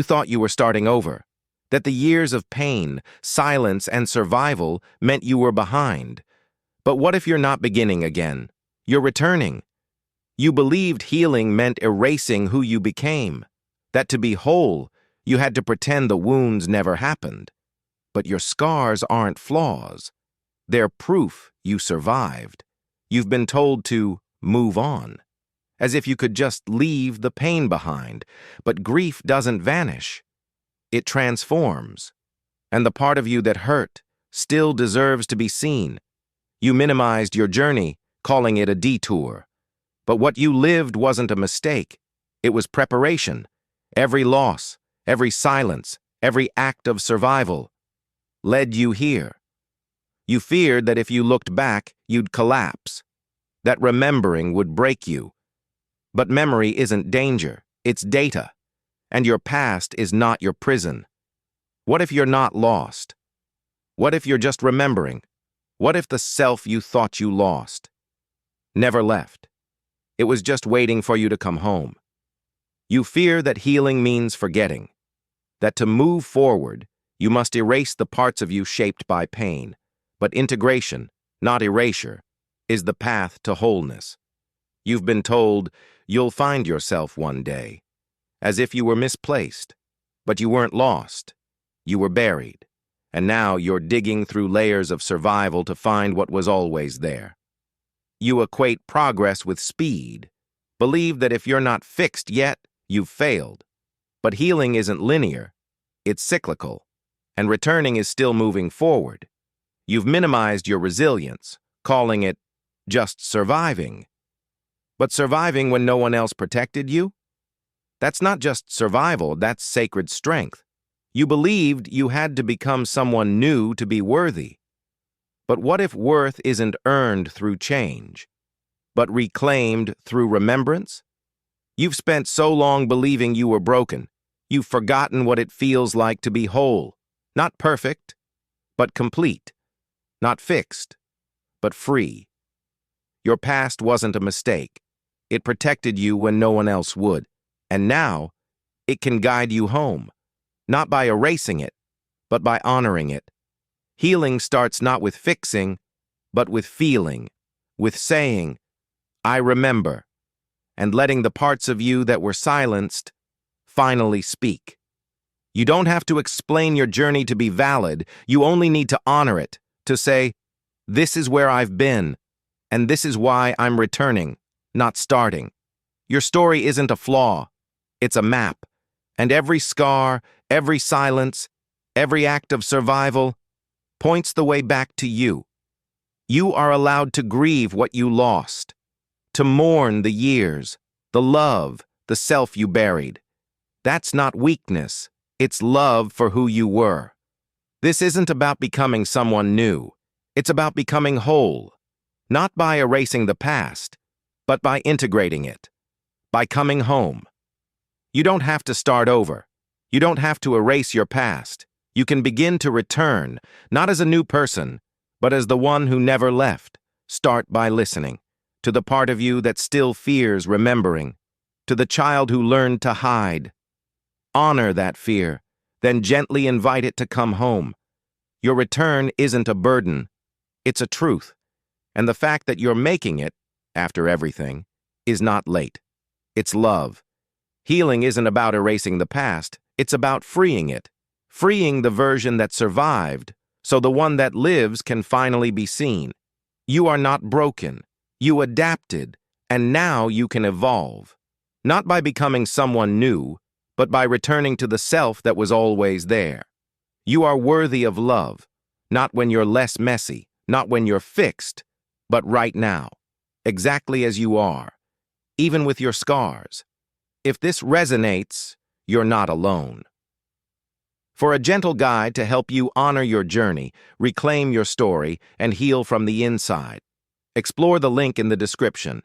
thought you were starting over, that the years of pain, silence, and survival meant you were behind. But what if you're not beginning again? You're returning. You believed healing meant erasing who you became, that to be whole, you had to pretend the wounds never happened. But your scars aren't flaws. They're proof you survived. You've been told to move on, as if you could just leave the pain behind. But grief doesn't vanish. It transforms. And the part of you that hurt still deserves to be seen. You minimized your journey, calling it a detour. But what you lived wasn't a mistake. It was preparation. Every loss, every silence, every act of survival led you here. You feared that if you looked back, you'd collapse, that remembering would break you. But memory isn't danger, it's data. And your past is not your prison. What if you're not lost? What if you're just remembering? What if the self you thought you lost never left? It was just waiting for you to come home. You fear that healing means forgetting, that to move forward, you must erase the parts of you shaped by pain. But integration, not erasure, is the path to wholeness. You've been told you'll find yourself one day, as if you were misplaced. But you weren't lost. You were buried. And now you're digging through layers of survival to find what was always there. You equate progress with speed. Believe that if you're not fixed yet, you've failed. But healing isn't linear. It's cyclical. And returning is still moving forward. You've minimized your resilience, calling it just surviving. But surviving when no one else protected you? That's not just survival, that's sacred strength. You believed you had to become someone new to be worthy. But what if worth isn't earned through change, but reclaimed through remembrance? You've spent so long believing you were broken, you've forgotten what it feels like to be whole, not perfect, but complete. Not fixed, but free. Your past wasn't a mistake. It protected you when no one else would. And now, it can guide you home, not by erasing it, but by honoring it. Healing starts not with fixing, but with feeling, with saying, I remember, and letting the parts of you that were silenced finally speak. You don't have to explain your journey to be valid, you only need to honor it. To say, this is where I've been, and this is why I'm returning, not starting. Your story isn't a flaw, it's a map. And every scar, every silence, every act of survival points the way back to you. You are allowed to grieve what you lost, to mourn the years, the love, the self you buried. That's not weakness, it's love for who you were. This isn't about becoming someone new. It's about becoming whole, not by erasing the past, but by integrating it, by coming home. You don't have to start over. You don't have to erase your past. You can begin to return, not as a new person, but as the one who never left. Start by listening to the part of you that still fears remembering, to the child who learned to hide. Honor that fear. Then gently invite it to come home. Your return isn't a burden, it's a truth. And the fact that you're making it, after everything, is not late. It's love. Healing isn't about erasing the past, it's about freeing it. Freeing the version that survived, so the one that lives can finally be seen. You are not broken. You adapted, and now you can evolve. Not by becoming someone new, but by returning to the self that was always there. You are worthy of love, not when you're less messy, not when you're fixed, but right now, exactly as you are, even with your scars. If this resonates, you're not alone. For a gentle guide to help you honor your journey, reclaim your story, and heal from the inside, explore the link in the description.